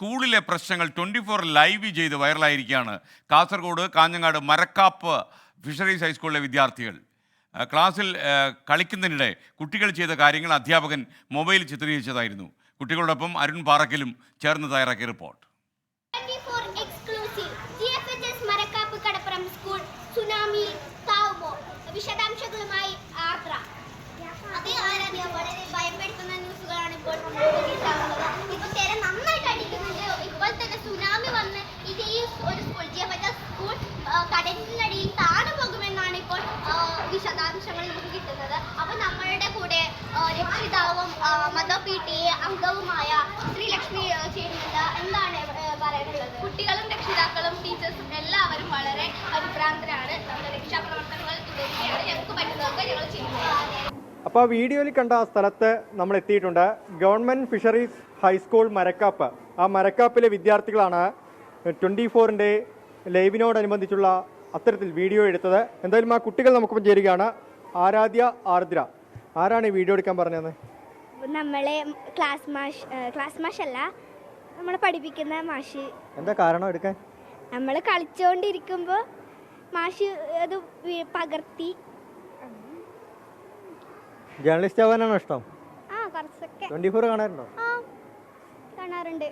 സ്കൂളിലെ പ്രശ്നങ്ങൾ 24 ലൈവ് ചെയ്ത് വൈറലായിരിക്കുകയാണ്. കാസർഗോഡ് കാഞ്ഞങ്ങാട് മരക്കാപ്പ് ഫിഷറീസ് ഹൈസ്കൂളിലെ വിദ്യാർത്ഥികൾ ക്ലാസ്സിൽ കളിക്കുന്നതിനിടെ കുട്ടികൾ ചെയ്ത കാര്യങ്ങൾ അധ്യാപകൻ മൊബൈൽ ചിത്രീകരിച്ചതായിരുന്നു. കുട്ടികളോടൊപ്പം അരുൺ പാറക്കലും ചേർന്ന് തയ്യാറാക്കിയ റിപ്പോർട്ട്. വിശദാംശങ്ങളുമായി ആർദ്ര. വളരെ ഭയപ്പെടുത്തുന്ന ന്യൂസുകളാണ് ഇപ്പോൾ ഇപ്പൊ തിര നന്നായിട്ട് അടിക്കുന്നുണ്ട്. ഇപ്പോൾ തന്നെ സുനാമി വന്ന് ഇത് ഈ ഒരു സ്കൂൾ സ്കൂൾ കടലിനടിയിൽ താണു പോകുമെന്നാണ് ഇപ്പോൾ വിശദാംശങ്ങൾ നമുക്ക് കിട്ടുന്നത്. അപ്പൊ നമ്മളുടെ കൂടെ രക്ഷിതാവും മദർ PTA അംഗവുമായ ശ്രീലക്ഷ്മി ചേരുന്നുണ്ട്. എന്താണ് പറയാനുള്ളത്? കുട്ടികളും രക്ഷിതാക്കളും ടീച്ചേഴ്സും എല്ലാവരും വളരെ പരിഭ്രാന്തരാണ്. നമ്മുടെ രക്ഷാപ്രവർത്തനങ്ങൾ തുടരുകയാണ്. ഞങ്ങൾക്ക് പറ്റുന്നതൊക്കെ ഞങ്ങൾ ചെയ്യുന്നത്. അപ്പോൾ വീഡിയോയിൽ കണ്ട ആ സ്ഥലത്ത് നമ്മൾ എത്തിയിട്ടുണ്ട്. Government fisheries high school Marakkap. ആ മരക്കാപ്പിലെ വിദ്യാർത്ഥികളാണ് 24-ൻ്റെ ലൈവിനോടനുബന്ധിച്ചുള്ള അത്തരത്തിൽ വീഡിയോ എടുത്തത്. എന്തായാലും ആ കുട്ടികൾ നമുക്കൊപ്പം ചേരുകയാണ്. ആരാധ്യ, ആർദ്ര. ആരാണ് ഈ വീഡിയോ എടുക്കാൻ പറഞ്ഞത്? നമ്മളെ ക്ലാസ് മാഷല്ല, നമ്മളെ പഠിപ്പിക്കുന്ന മാഷ്. എന്താ കാരണം എടുക്കാൻ? നമ്മൾ കളിച്ചുകൊണ്ടിരിക്കുമ്പോൾ മാഷ് അത് പകർത്തി. ജേർണലിസ്റ്റ് ആവാനാണോ ഇഷ്ടം? ആ, കുറച്ചൊക്കെ. 24 കാണാറുണ്ടോ? ആ, കാണാറുണ്ട്.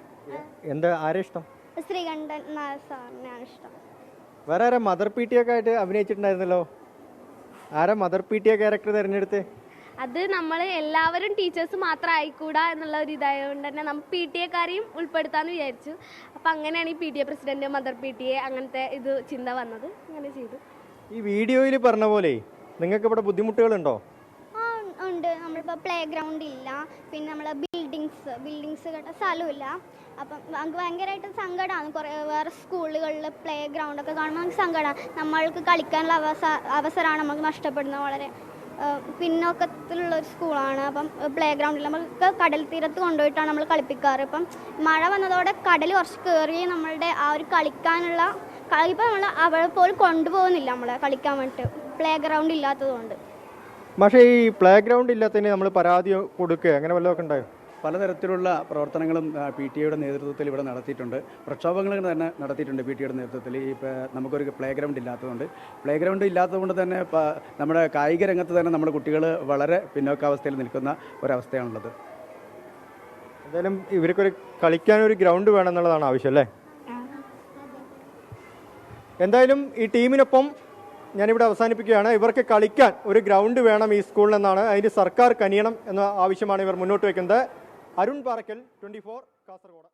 എന്താ ആരെ ഇഷ്ടം? ശ്രീകണ്ഠൻ നായർ സാറിനാണ് ഇഷ്ടം. വേറെ ആരാ മദർ PTA ഒക്കെ ആയിട്ട് അഭിനയിച്ചിട്ടുണ്ടായിരുന്നല്ലോ? ആരാ മദർ PTA ക്യാരക്ടർ തിരഞ്ഞെടുത്ത്? അത് നമ്മൾ എല്ലാവരും ടീച്ചേഴ്സ് മാത്രം ആയിക്കൂടാ എന്നുള്ള ഒരു ഇതായതുകൊണ്ട് തന്നെ നമ്മൾ PTA-കാരെയും ഉൾപ്പെടുത്താമെന്ന് വിചാരിച്ചു. അപ്പം അങ്ങനെയാണ് ഈ PTA പ്രസിഡന്റ്, മദർ PTA അങ്ങനത്തെ ഇത് ചിന്ത വന്നത്. അങ്ങനെ ചെയ്തു. ഈ വീഡിയോയിൽ പറഞ്ഞ പോലെ നിങ്ങൾക്ക് ഇവിടെ ബുദ്ധിമുട്ടുകളുണ്ടോ? ഉണ്ട്. നമ്മളിപ്പോൾ പ്ലേ ഗ്രൗണ്ട് ഇല്ല, പിന്നെ നമ്മളെ ബിൽഡിങ്സ് കേട്ട സ്ഥലമില്ല. അപ്പം നമുക്ക് ഭയങ്കരമായിട്ട് സങ്കടമാണ്. കുറേ വേറെ സ്കൂളുകളിൽ പ്ലേ ഗ്രൗണ്ടൊക്കെ കാണുമ്പോൾ നമുക്ക് സങ്കടമാണ്. നമ്മൾക്ക് കളിക്കാനുള്ള അവസരമാണ് നമുക്ക് നഷ്ടപ്പെടുന്നത്. വളരെ പിന്നോക്കത്തിലുള്ള ഒരു സ്കൂളാണ്. അപ്പം പ്ലേ ഗ്രൗണ്ടിൽ നമുക്ക് കടൽ തീരത്ത് കൊണ്ടുപോയിട്ടാണ് നമ്മൾ കളിപ്പിക്കാറ്. ഇപ്പം മഴ വന്നതോടെ കടൽ കുറച്ച് കയറി നമ്മളുടെ ആ ഒരു കളിക്കാനുള്ള ഇപ്പം നമ്മൾ അവിടെ പോലും കൊണ്ടുപോകുന്നില്ല നമ്മളെ കളിക്കാൻ വേണ്ടിയിട്ട്, പ്ലേ ഗ്രൗണ്ട് ഇല്ലാത്തതുകൊണ്ട്. പക്ഷേ ഈ പ്ലേ ഗ്രൗണ്ട് ഇല്ലാത്തതിന് നമ്മൾ പരാതി കൊടുക്കുക അങ്ങനെ വല്ലതൊക്കെ ഉണ്ടായോ? പലതരത്തിലുള്ള പ്രവർത്തനങ്ങളും PTA-യുടെ നേതൃത്വത്തിൽ ഇവിടെ നടത്തിയിട്ടുണ്ട്. പ്രക്ഷോഭങ്ങൾ തന്നെ നടത്തിയിട്ടുണ്ട് PTA-യുടെ നേതൃത്വത്തിൽ. ഇപ്പോൾ നമുക്കൊരു പ്ലേ ഗ്രൗണ്ട് ഇല്ലാത്തതുകൊണ്ട് തന്നെ നമ്മുടെ കായിക രംഗത്ത് തന്നെ നമ്മുടെ കുട്ടികൾ വളരെ പിന്നോക്കാവസ്ഥയിൽ നിൽക്കുന്ന ഒരവസ്ഥയാണുള്ളത്. എന്തായാലും ഇവർക്കൊരു കളിക്കാനൊരു ഗ്രൗണ്ട് വേണമെന്നുള്ളതാണ് ആവശ്യം അല്ലേ? എന്തായാലും ഈ ടീമിനൊപ്പം ഞാനിവിടെ അവസാനിപ്പിക്കുകയാണ്. ഇവർക്ക് കളിക്കാൻ ഒരു ഗ്രൗണ്ട് വേണം ഈ സ്കൂളിലെന്നാണ്. അതിന് സർക്കാർ കനിയണം എന്ന ആവശ്യമാണ് ഇവർ മുന്നോട്ട് വയ്ക്കുന്നത്. അരുൺ പാറക്കൽ, 24 കാസർഗോഡ്.